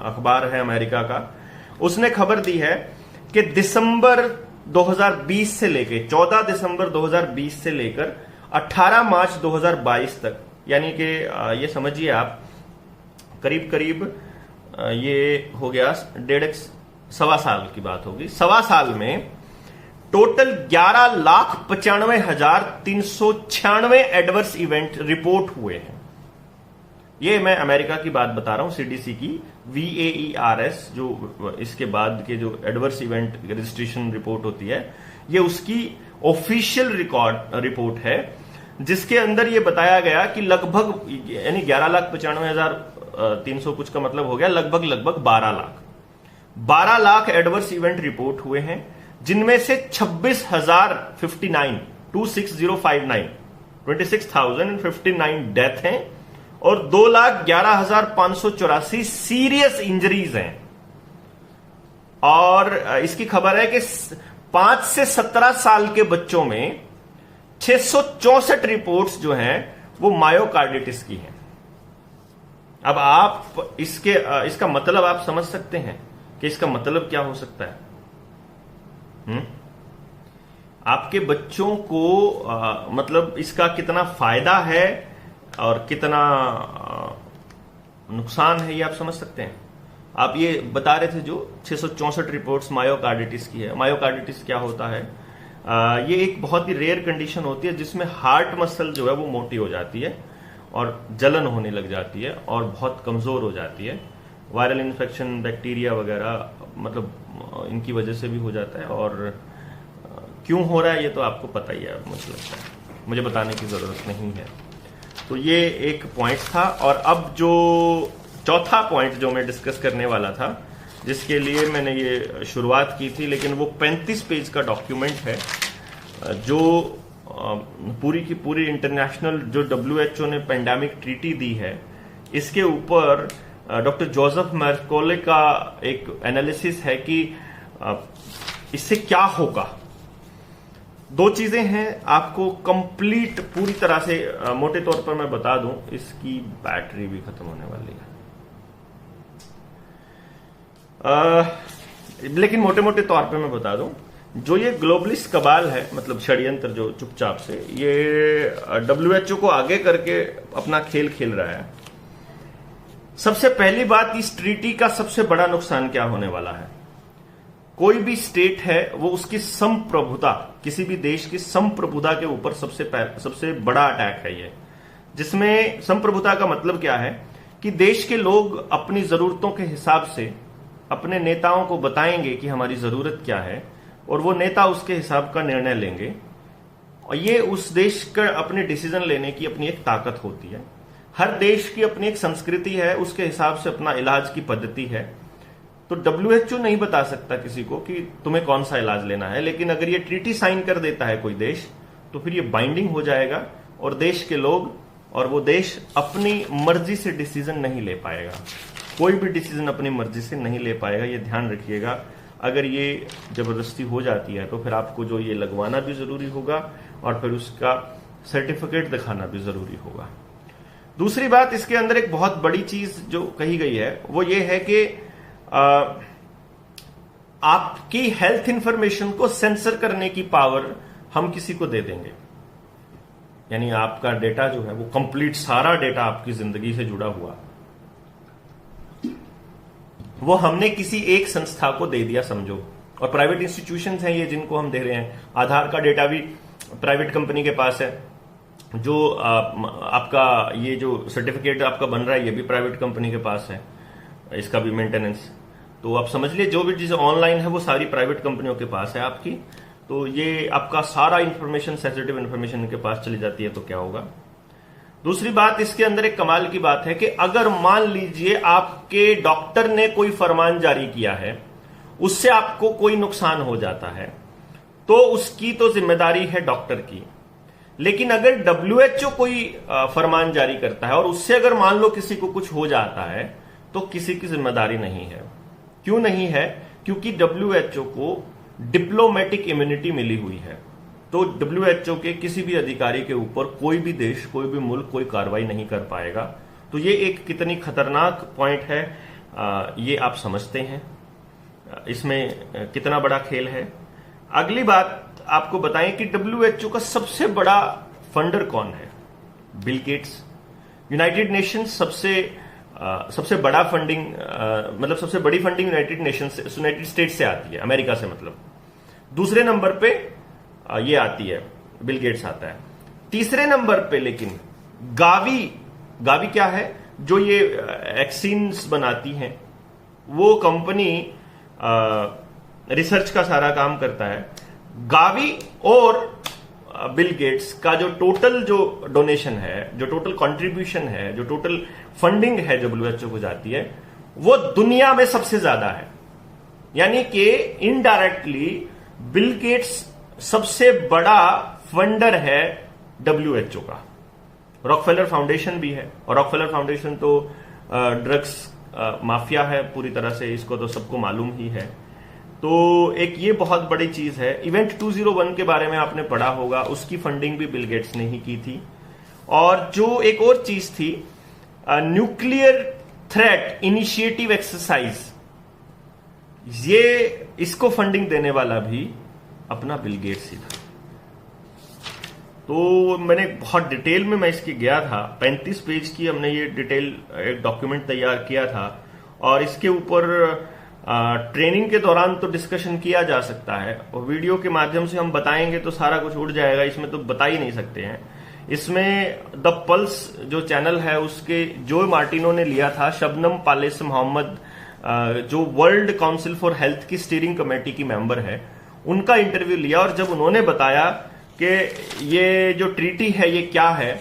अखबार है अमेरिका का। उसने खबर दी है कि दिसंबर 2020 से लेकर 14 दिसंबर 2020 से लेकर 18 मार्च 2022 तक, यानी कि ये समझिए आप करीब ये हो गया 1.5 साल की बात होगी। 1.25 साल में टोटल 11,95,396 एडवर्स इवेंट रिपोर्ट हुए हैं। ये मैं अमेरिका की बात बता रहा हूं, सीडीसी की VAERS, जो इसके बाद के जो एडवर्स इवेंट रजिस्ट्रेशन रिपोर्ट होती है, ये उसकी ऑफिशियल रिपोर्ट है, जिसके अंदर ये बताया गया कि लगभग यानी 11,95,000 300 कुछ का मतलब हो गया लगभग 12 लाख एडवर्स इवेंट रिपोर्ट हुए हैं, जिनमें से 26,059 डेथ हैं और 2,11,584 सीरियस इंजरीज हैं। और इसकी खबर है कि 5 से 17 साल के बच्चों में 664 रिपोर्ट्स जो हैं वो मायोकार्डिटिस की हैं। अब आप इसका मतलब आप समझ सकते हैं कि इसका मतलब क्या हो सकता है। आपके बच्चों को मतलब इसका कितना फायदा है और कितना नुकसान है, ये आप समझ सकते हैं। आप ये बता रहे थे जो 664 रिपोर्ट्स मायोकार्डिटिस की है। मायोकार्डिटिस क्या होता है? ये एक बहुत ही रेयर कंडीशन होती है जिसमें हार्ट मसल जो है वो मोटी हो जाती है और जलन होने लग जाती है और बहुत कमजोर हो जाती है। वायरल इन्फेक्शन, बैक्टीरिया वगैरह मतलब इनकी वजह से भी हो जाता है। और क्यों हो रहा है ये तो आपको पता ही है, मुझे लगता है, मुझे बताने की जरूरत नहीं है। तो ये एक पॉइंट था। और अब जो चौथा पॉइंट जो मैं डिस्कस करने वाला था, जिसके लिए मैंने ये शुरुआत की थी, लेकिन वो 35 पेज का डॉक्यूमेंट है जो पूरी की पूरी इंटरनेशनल जो WHO ने पेंडेमिक ट्रीटी दी है, इसके ऊपर डॉक्टर जोसेफ मर्कोले का एक एनालिसिस है कि इससे क्या होगा। दो चीजें हैं, आपको कंप्लीट पूरी तरह से मोटे तौर पर मैं बता दूं। इसकी बैटरी भी खत्म होने वाली है, लेकिन मोटे मोटे तौर पे मैं बता दूं, जो ये ग्लोबलिस्ट कबाल है, मतलब षड्यंत्र जो चुपचाप से ये WHO को आगे करके अपना खेल खेल रहा है। सबसे पहली बात, इस ट्रीटी का सबसे बड़ा नुकसान क्या होने वाला है? कोई भी स्टेट है वो उसकी संप्रभुता, किसी भी देश की संप्रभुता के ऊपर सबसे बड़ा अटैक है ये। जिसमें संप्रभुता का मतलब क्या है कि देश के लोग अपनी जरूरतों के हिसाब से अपने नेताओं को बताएंगे कि हमारी जरूरत क्या है और वो नेता उसके हिसाब का निर्णय लेंगे। और ये उस देश का अपने डिसीजन लेने की अपनी एक ताकत होती है। हर देश की अपनी एक संस्कृति है, उसके हिसाब से अपना इलाज की पद्धति है। तो WHO नहीं बता सकता किसी को कि तुम्हें कौन सा इलाज लेना है, लेकिन अगर ये ट्रीटी साइन कर देता है कोई देश तो फिर ये बाइंडिंग हो जाएगा और देश के लोग और वो देश अपनी मर्जी से डिसीजन नहीं ले पाएगा। कोई भी डिसीजन अपनी मर्जी से नहीं ले पाएगा, ये ध्यान रखिएगा। अगर ये जबरदस्ती हो जाती है तो फिर आपको जो ये लगवाना भी जरूरी होगा और फिर उसका सर्टिफिकेट दिखाना भी जरूरी होगा। दूसरी बात, इसके अंदर एक बहुत बड़ी चीज जो कही गई है वो ये है कि आपकी हेल्थ इंफॉर्मेशन को सेंसर करने की पावर हम किसी को दे देंगे। यानी आपका डेटा जो है वो कंप्लीट सारा डेटा आपकी जिंदगी से जुड़ा हुआ वो हमने किसी एक संस्था को दे दिया समझो। और प्राइवेट इंस्टीट्यूशंस हैं ये जिनको हम दे रहे हैं। आधार का डेटा भी प्राइवेट कंपनी के पास है, जो आपका ये जो सर्टिफिकेट आपका बन रहा है ये भी प्राइवेट कंपनी के पास है, इसका भी मेंटेनेंस। तो आप समझ लिए जो भी चीजें ऑनलाइन है वो सारी प्राइवेट कंपनियों के पास है आपकी। तो ये आपका सारा इंफॉर्मेशन, सेंसिटिव इंफॉर्मेशन इनके पास चली जाती है तो क्या होगा। दूसरी बात, इसके अंदर एक कमाल की बात है कि अगर मान लीजिए आपके डॉक्टर ने कोई फरमान जारी किया है, उससे आपको कोई नुकसान हो जाता है तो उसकी तो जिम्मेदारी है डॉक्टर की। लेकिन अगर WHO कोई फरमान जारी करता है और उससे अगर मान लो किसी को कुछ हो जाता है तो किसी की जिम्मेदारी नहीं है। क्यों नहीं है? क्योंकि WHO को डिप्लोमेटिक इम्यूनिटी मिली हुई है। तो WHO के किसी भी अधिकारी के ऊपर कोई भी देश, कोई भी मुल्क कोई कार्रवाई नहीं कर पाएगा। तो ये एक कितनी खतरनाक पॉइंट है, ये आप समझते हैं इसमें कितना बड़ा खेल है। अगली बात आपको बताएं कि WHO का सबसे बड़ा फंडर कौन है? Bill Gates. यूनाइटेड नेशंस सबसे बड़ा फंडिंग मतलब सबसे बड़ी फंडिंग यूनाइटेड स्टेट्स से आती है, अमेरिका से मतलब। दूसरे नंबर पे ये आती है, बिल गेट्स आता है। तीसरे नंबर पे लेकिन गावी क्या है? जो ये वैक्सीन्स बनाती हैं वो कंपनी रिसर्च का सारा काम करता है। गावी और बिल गेट्स का जो टोटल जो डोनेशन है, जो टोटल कंट्रीब्यूशन है, जो टोटल फंडिंग है डब्ल्यूएचओ को जाती है, वो दुनिया में सबसे ज्यादा है। यानी कि इनडायरेक्टली बिल गेट्स सबसे बड़ा फंडर है डब्ल्यूएचओ का। रॉकफेलर फाउंडेशन भी है, और रॉकफेलर फाउंडेशन तो ड्रग्स माफिया है पूरी तरह से, इसको तो सबको मालूम ही है। तो एक ये बहुत बड़ी चीज है। इवेंट 201 के बारे में आपने पढ़ा होगा, उसकी फंडिंग भी बिल गेट्स ने ही की थी। और जो एक और चीज थी, न्यूक्लियर थ्रेट इनिशिएटिव एक्सरसाइज, ये इसको फंडिंग देने वाला भी अपना बिल गेट्स ही था। तो मैंने बहुत डिटेल में मैं इसकी गया था, 35 पेज की हमने ये डिटेल एक डॉक्यूमेंट तैयार किया था, और इसके ऊपर ट्रेनिंग के दौरान तो डिस्कशन किया जा सकता है, और वीडियो के माध्यम से हम बताएंगे तो सारा कुछ उड़ जाएगा, इसमें तो बता ही नहीं सकते हैं। इसमें द पल्स जो चैनल है उसके जो मार्टिनो ने लिया था, शबनम पालेस मोहम्मद जो वर्ल्ड काउंसिल फॉर हेल्थ की स्टीयरिंग कमेटी की मेंबर है, उनका इंटरव्यू लिया। और जब उन्होंने बताया कि ये जो ट्रीटी है ये क्या है,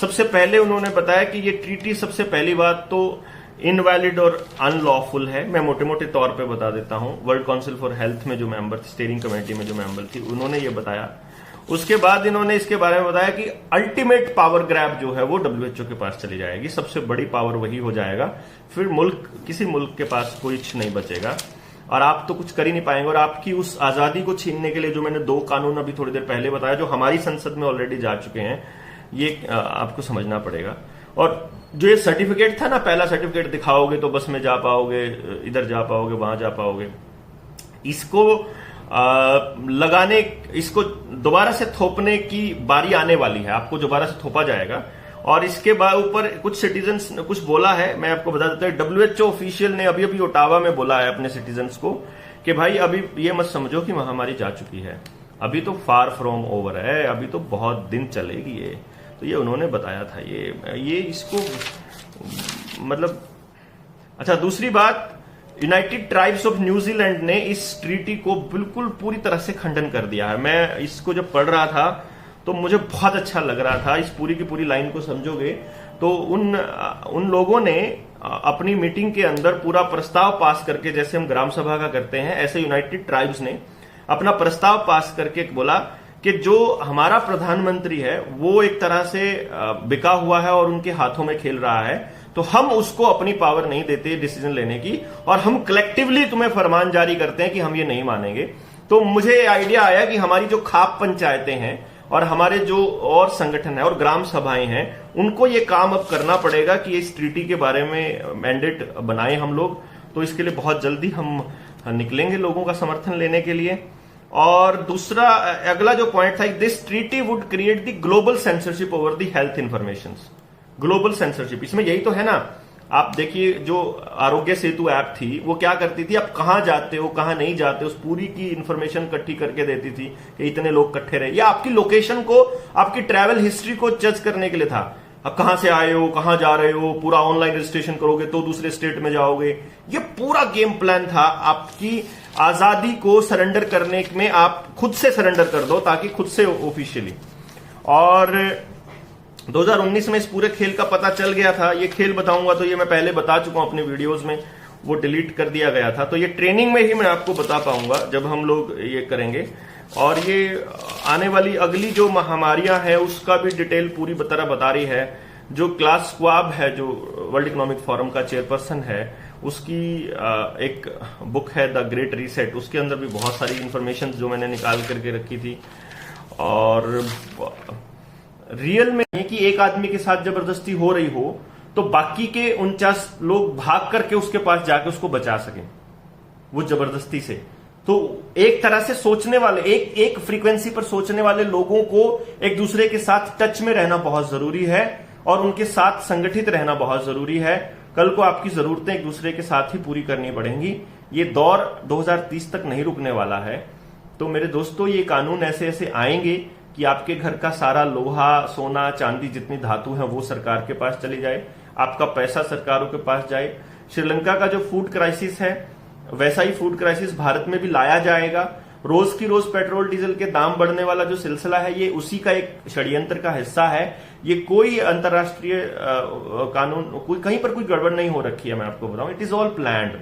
सबसे पहले उन्होंने बताया कि ये ट्रीटी सबसे पहली बात तो इनवैलिड और अनलॉफुल है। मैं मोटे मोटे तौर पे बता देता हूं। वर्ल्ड काउंसिल फॉर हेल्थ में जो मेंबर थी, स्टीयरिंग कमेटी में जो मेंबर थी, उन्होंने ये बताया। उसके बाद इन्होंने इसके बारे में बताया कि अल्टीमेट पावर ग्रैब जो है वो डब्ल्यूएचओ के पास चली जाएगी, सबसे बड़ी पावर वही हो जाएगा, फिर किसी मुल्क के पास कुछ नहीं बचेगा, और आप तो कुछ कर ही नहीं पाएंगे। और आपकी उस आजादी को छीनने के लिए जो मैंने 2 कानून अभी थोड़ी देर पहले बताया, जो हमारी संसद में ऑलरेडी जा चुके हैं, ये आपको समझना पड़ेगा। और जो ये सर्टिफिकेट था ना, पहला सर्टिफिकेट दिखाओगे तो बस में जा पाओगे, इधर जा पाओगे, वहां जा पाओगे, इसको लगाने, इसको दोबारा से थोपने की बारी आने वाली है। आपको दोबारा से थोपा जाएगा। और इसके बाद ऊपर कुछ सिटीजन्स ने कुछ बोला है, मैं आपको बता देता हूं। डब्ल्यूएचओ ऑफिशियल ने अभी अभी ओटावा में बोला है अपने सिटीजन्स को कि भाई अभी ये मत समझो कि महामारी जा चुकी है, अभी तो फार फ्रॉम ओवर है, अभी तो बहुत दिन चलेगी ये। तो ये उन्होंने बताया था, ये इसको मतलब। अच्छा, दूसरी बात, यूनाइटेड ट्राइब्स ऑफ न्यूजीलैंड ने इस ट्रीटी को बिल्कुल पूरी तरह से खंडन कर दिया है। मैं इसको जब पढ़ रहा था तो मुझे बहुत अच्छा लग रहा था। इस पूरी की पूरी लाइन को समझोगे तो उन लोगों ने अपनी मीटिंग के अंदर पूरा प्रस्ताव पास करके, जैसे हम ग्राम सभा का करते हैं, ऐसे यूनाइटेड ट्राइब्स ने अपना प्रस्ताव पास करके बोला कि जो हमारा प्रधानमंत्री है वो एक तरह से बिका हुआ है और उनके हाथों में खेल रहा है, तो हम उसको अपनी पावर नहीं देते डिसीजन लेने की, और हम कलेक्टिवली तुम्हें फरमान जारी करते हैं कि हम ये नहीं मानेंगे। तो मुझे आइडिया आया कि हमारी जो खाप पंचायतें हैं और हमारे जो और संगठन है और ग्राम सभाएं हैं, उनको ये काम अब करना पड़ेगा कि इस ट्रीटी के बारे में मैंडेट बनाए हम लोग। तो इसके लिए बहुत जल्दी हम निकलेंगे लोगों का समर्थन लेने के लिए। और दूसरा, अगला जो पॉइंट था, this treaty would create the global censorship over the health information. Global censorship, इसमें यही तो है ना। आप देखिए, जो आरोग्य सेतु ऐप थी वो क्या करती थी, आप कहां जाते हो कहां नहीं जाते, उस पूरी की इंफॉर्मेशन इकट्ठी करके देती थी कि इतने लोग इकट्ठे रहे, या आपकी लोकेशन को, आपकी ट्रैवल हिस्ट्री को जज करने के लिए था। अब कहां से आए हो, कहां जा रहे हो, पूरा ऑनलाइन रजिस्ट्रेशन करोगे तो दूसरे स्टेट में जाओगे। ये पूरा गेम प्लान था आपकी आजादी को सरेंडर करने में। आप खुद से सरेंडर कर दो ताकि खुद से ऑफिशियली। और 2019 में इस पूरे खेल का पता चल गया था। ये खेल बताऊंगा तो ये मैं पहले बता चुका हूं अपने वीडियोस में, वो डिलीट कर दिया गया था। तो ये ट्रेनिंग में ही मैं आपको बता पाऊंगा जब हम लोग ये करेंगे। और ये आने वाली अगली जो महामारियां हैं उसका भी डिटेल पूरी तरह बता रही है। जो क्लास स्वाब है, जो वर्ल्ड इकोनॉमिक फोरम का चेयरपर्सन है, उसकी एक बुक है द ग्रेट रीसेट, उसके अंदर भी बहुत सारी इंफॉर्मेशन जो मैंने निकाल करके रखी थी। और रियल में कि एक आदमी के साथ जबरदस्ती हो रही हो तो बाकी के 49 लोग भाग करके उसके पास जाके उसको बचा सकें वो जबरदस्ती से। तो एक तरह से सोचने वाले, एक फ्रीक्वेंसी पर सोचने वाले लोगों को एक दूसरे के साथ टच में रहना बहुत जरूरी है और उनके साथ संगठित रहना बहुत जरूरी है। कल को आपकी जरूरतें एक दूसरे के साथ ही पूरी करनी पड़ेंगी। ये दौर 2030 तक नहीं रुकने वाला है। तो मेरे दोस्तों, ये कानून ऐसे ऐसे आएंगे कि आपके घर का सारा लोहा, सोना, चांदी, जितनी धातु है वो सरकार के पास चली जाए, आपका पैसा सरकारों के पास जाए। श्रीलंका का जो फूड क्राइसिस है वैसा ही फूड क्राइसिस भारत में भी लाया जाएगा। रोज की रोज पेट्रोल डीजल के दाम बढ़ने वाला जो सिलसिला है, ये उसी का एक षड्यंत्र का हिस्सा है। ये कोई अंतर्राष्ट्रीय कानून, कोई कहीं पर कोई गड़बड़ नहीं हो रखी है, मैं आपको बताऊं, इट इज ऑल प्लान्ड।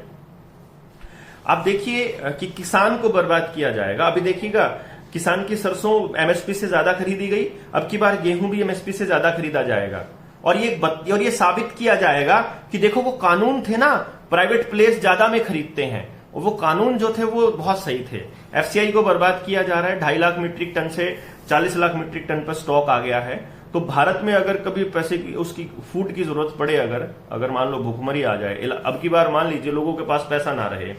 आप देखिए कि किसान को बर्बाद किया जाएगा। अभी देखिएगा, किसान की सरसों एमएसपी से ज्यादा खरीदी गई, अब की बार गेहूं भी एमएसपी से ज्यादा खरीदा जाएगा। और ये साबित किया जाएगा कि देखो वो कानून थे ना, प्राइवेट प्लेयर्स ज्यादा में खरीदते हैं, और वो कानून जो थे वो बहुत सही थे। एफसीआई को बर्बाद किया जा रहा है, 2.5 लाख मीट्रिक टन से 40 लाख मीट्रिक टन पर स्टॉक आ गया है। तो भारत में अगर कभी पैसे की, उसकी फूड की जरूरत पड़े, अगर मान लो भूखमरी आ जाए, अब की बार मान लीजिए लोगों के पास पैसा ना रहे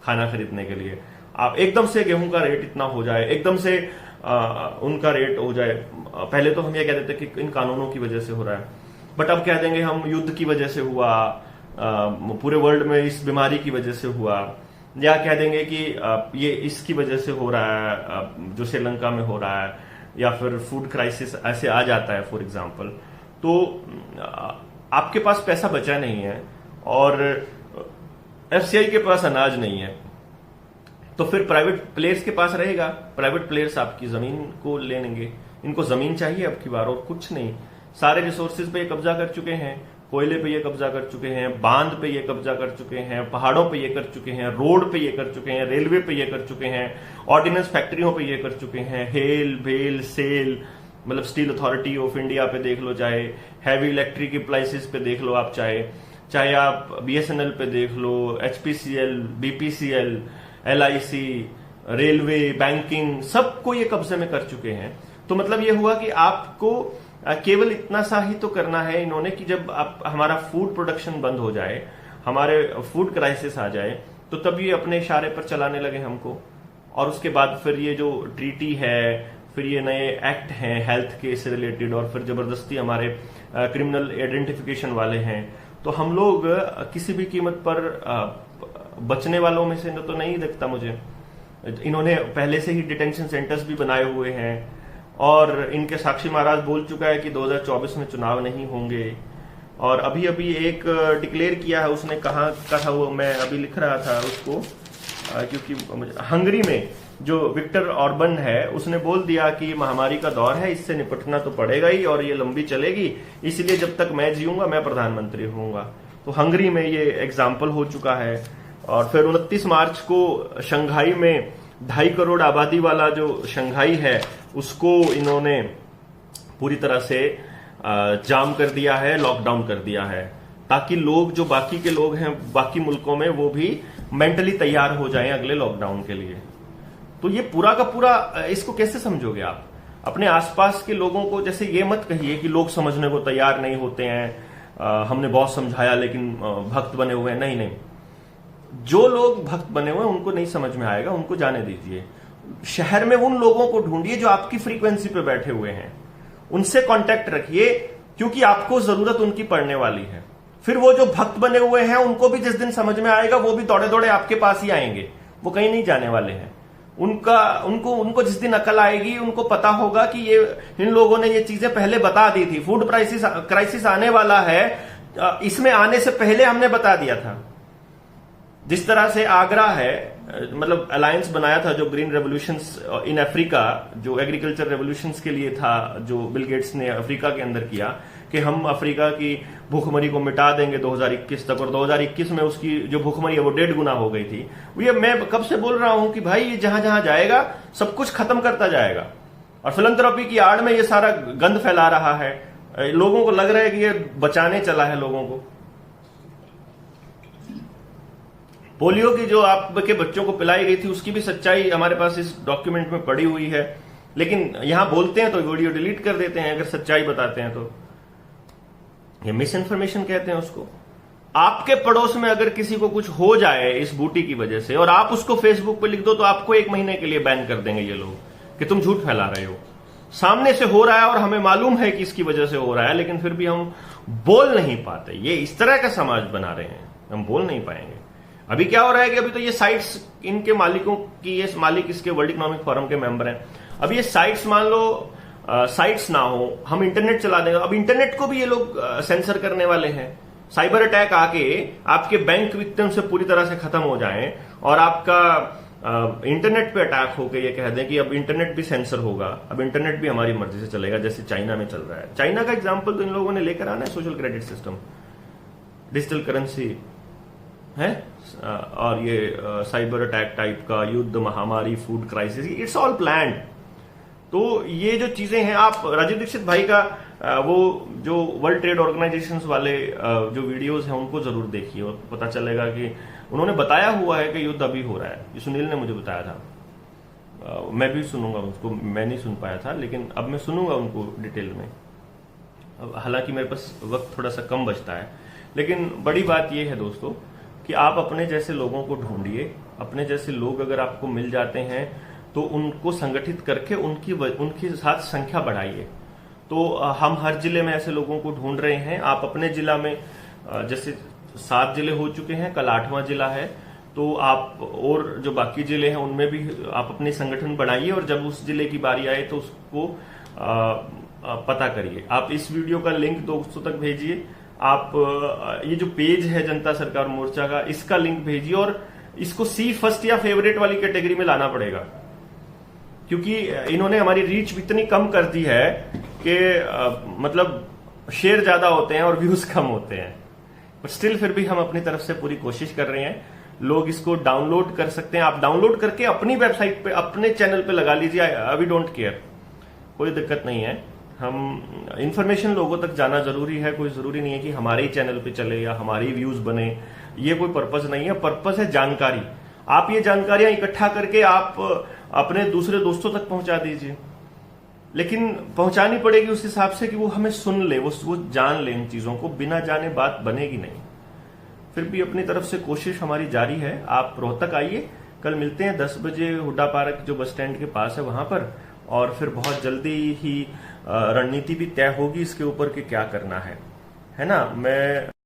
खाना खरीदने के लिए, आप एकदम से गेहूं का रेट इतना हो जाए, एकदम से उनका रेट हो जाए। पहले तो हम ये कहते थे कि इन कानूनों की वजह से हो रहा है, बट अब कह देंगे हम युद्ध की वजह से हुआ, पूरे वर्ल्ड में इस बीमारी की वजह से हुआ, या कह देंगे कि ये इसकी वजह से हो रहा है जो श्रीलंका में हो रहा है, या फिर फूड क्राइसिस ऐसे आ जाता है फॉर एग्जांपल। तो आपके पास पैसा बचा नहीं है और एफसीआई के पास अनाज नहीं है, तो फिर प्राइवेट प्लेयर्स के पास रहेगा। प्राइवेट प्लेयर्स आपकी जमीन को ले लेंगे, इनको जमीन चाहिए अब की बार और कुछ नहीं। सारे रिसोर्सेज पे ये कब्जा कर चुके हैं, कोयले पे ये कब्जा कर चुके हैं, बांध पे ये कब्जा कर चुके हैं, पहाड़ों पे ये कर चुके हैं, रोड पे ये कर चुके हैं, रेलवे पे ये कर चुके हैं, ऑर्डिनेंस फैक्ट्रियों पे ये कर चुके हैं, हेल बेल सेल, मतलब स्टील अथॉरिटी ऑफ इंडिया पे देख लो, चाहे हैवी इलेक्ट्रिक अप्लायंसेस पे देख लो, आप चाहे आप बीएसएनएल पे देख लो, HPCL, BPCL, LIC, railway, banking, सबको ये कब्जे में कर चुके हैं। तो मतलब ये हुआ कि आपको केवल इतना सा ही तो करना है इन्होंने कि जब हमारा फूड प्रोडक्शन बंद हो जाए, हमारे फूड क्राइसिस आ जाए, तो तब ये अपने इशारे पर चलाने लगे हमको। और उसके बाद फिर ये जो ट्रीटी है, फिर ये नए एक्ट हैं हेल्थ के से रिलेटेड, और फिर जबरदस्ती हमारे क्रिमिनल आइडेंटिफिकेशन वाले हैं। तो हम लोग किसी भी कीमत पर बचने वालों में से तो नहीं दिखता मुझे। इन्होंने पहले से ही डिटेंशन सेंटर्स भी बनाए हुए हैं, और इनके साक्षी महाराज बोल चुका है कि 2024 में चुनाव नहीं होंगे। और अभी अभी एक डिक्लेयर किया है, उसने कहा था, वो मैं अभी लिख रहा था उसको, क्योंकि हंगरी में जो विक्टर ऑर्बन है उसने बोल दिया कि महामारी का दौर है, इससे निपटना तो पड़ेगा ही और ये लंबी चलेगी, इसलिए जब तक मैं जीऊंगा मैं प्रधानमंत्री होऊंगा। तो हंगरी में ये एग्जाम्पल हो चुका है। और फिर 29 मार्च को शंघाई में 2.5 करोड़ आबादी वाला जो शंघाई है उसको इन्होंने पूरी तरह से जाम कर दिया है, लॉकडाउन कर दिया है, ताकि लोग जो बाकी के लोग हैं बाकी मुल्कों में वो भी मेंटली तैयार हो जाएं अगले लॉकडाउन के लिए। तो ये पूरा का पूरा, इसको कैसे समझोगे आप? अपने आसपास के लोगों को जैसे ये मत कहिए कि लोग समझने को तैयार नहीं होते हैं, हमने बहुत समझाया लेकिन भक्त बने हुए हैं। नहीं, जो लोग भक्त बने हुए हैं उनको नहीं समझ में आएगा, उनको जाने दीजिए। शहर में उन लोगों को ढूंढिए जो आपकी फ्रीक्वेंसी पे बैठे हुए हैं, उनसे कांटेक्ट रखिए, क्योंकि आपको जरूरत उनकी पड़ने वाली है। फिर वो जो भक्त बने हुए हैं उनको भी जिस दिन समझ में आएगा वो भी दौड़े दौड़े आपके पास ही आएंगे, वो कहीं नहीं जाने वाले हैं। उनको जिस दिन अकल आएगी, उनको पता होगा कि ये इन लोगों ने ये चीजें पहले बता दी थी, फूड क्राइसिस आने वाला है, इसमें आने से पहले हमने बता दिया था। जिस तरह से आगरा है, मतलब अलायंस बनाया था जो ग्रीन रेवोल्यूशंस इन अफ्रीका, जो एग्रीकल्चर रेवोल्यूशंस के लिए था, जो बिल गेट्स ने अफ्रीका के अंदर किया कि हम अफ्रीका की भूखमरी को मिटा देंगे 2021 तक, और 2021 में उसकी जो भूखमरी है वो 1.5 गुना हो गई थी। ये मैं कब से बोल रहा हूं कि भाई ये जहां जहां जाएगा सब कुछ खत्म करता जाएगा, और फिलैंथ्रोपी की आड़ में ये सारा गंद फैला रहा है। लोगों को लग रहा है कि ये बचाने चला है लोगों को। पोलियो की जो आपके बच्चों को पिलाई गई थी उसकी भी सच्चाई हमारे पास इस डॉक्यूमेंट में पड़ी हुई है, लेकिन यहां बोलते हैं तो वीडियो डिलीट कर देते हैं अगर सच्चाई बताते हैं तो। ये मिस इन्फॉर्मेशन कहते हैं उसको। आपके पड़ोस में अगर किसी को कुछ हो जाए इस बूटी की वजह से और आप उसको फेसबुक पे लिख दो तो आपको 1 महीने के लिए बैन कर देंगे ये लोग कि तुम झूठ फैला रहे हो। सामने से हो रहा है और हमें मालूम है कि इसकी वजह से हो रहा है, लेकिन फिर भी हम बोल नहीं पाते। ये इस तरह का समाज बना रहे हैं, हम बोल नहीं पाएंगे। अभी क्या हो रहा है कि अभी तो ये साइट्स इनके मालिकों की, ये मालिक इसके वर्ल्ड इकोनॉमिक फोरम के मेंबर हैं। अब ये साइट्स मान लो साइट्स ना हो, हम इंटरनेट चला देंगे। अब इंटरनेट को भी ये लोग सेंसर करने वाले हैं। साइबर अटैक आके आपके बैंक एकदम से पूरी तरह से खत्म हो जाए और आपका इंटरनेट पे अटैक होकर ये कह दें कि अब इंटरनेट भी सेंसर होगा, अब इंटरनेट भी हमारी मर्जी से चलेगा, जैसे चाइना में चल रहा है। चाइना का एग्जांपल तो इन लोगों ने लेकर आना है, social credit system, digital currency है, और ये साइबर अटैक टाइप का, युद्ध, महामारी, food crisis, it's all planned. तो ये जो चीजें हैं, आप राजीव दीक्षित भाई का वो जो वर्ल्ड ट्रेड ऑर्गेनाइजेशंस वाले जो वीडियोस हैं उनको जरूर देखिए, और पता चलेगा कि उन्होंने बताया हुआ है कि युद्ध अभी हो रहा है। ये सुनील ने मुझे बताया था, मैं भी सुनूंगा उसको, मैं नहीं सुन पाया था, लेकिन अब मैं सुनूंगा उनको डिटेल में। हालांकि मेरे पास वक्त थोड़ा सा कम बचता है, लेकिन बड़ी बात यह है दोस्तों कि आप अपने जैसे लोगों को ढूंढिए। अपने जैसे लोग अगर आपको मिल जाते हैं तो उनको संगठित करके उनके साथ संख्या बढ़ाइए। तो हम हर जिले में ऐसे लोगों को ढूंढ रहे हैं। आप अपने जिला में, जैसे 7 जिले हो चुके हैं, कल 8वां जिला है, तो आप और जो बाकी जिले हैं उनमें भी आप अपने संगठन बनाइए, और जब उस जिले की बारी आए तो उसको पता करिए। आप इस वीडियो का लिंक दोस्तों तक भेजिए। आप ये जो पेज है जनता सरकार मोर्चा का, इसका लिंक भेजिए, और इसको सी फर्स्ट या फेवरेट वाली कैटेगरी में लाना पड़ेगा, क्योंकि इन्होंने हमारी रीच इतनी कम कर दी है कि मतलब शेयर ज्यादा होते हैं और व्यूज कम होते हैं, बट स्टिल फिर भी हम अपनी तरफ से पूरी कोशिश कर रहे हैं। लोग इसको डाउनलोड कर सकते हैं, आप डाउनलोड करके अपनी वेबसाइट पे, अपने चैनल पे लगा लीजिए। वी डोंट केयर, कोई दिक्कत नहीं है। हम इंफॉर्मेशन लोगों तक जाना जरूरी है, कोई जरूरी नहीं है कि हमारे ही चैनल पे चले या हमारी व्यूज बने, ये कोई पर्पस नहीं है। पर्पस है जानकारी। आप ये जानकारियां इकट्ठा करके आप अपने दूसरे दोस्तों तक पहुंचा दीजिए, लेकिन पहुंचानी पड़ेगी उस हिसाब से कि वो हमें सुन ले, वो जान ले इन चीजों को। बिना जाने बात बनेगी नहीं। फिर भी अपनी तरफ से कोशिश हमारी जारी है। आप रोहतक आइए, कल मिलते हैं 10 बजे हुड्डा पार्क जो बस स्टैंड के पास है वहां पर, और फिर बहुत जल्दी ही रणनीति भी तय होगी इसके ऊपर कि क्या करना है ना। मैं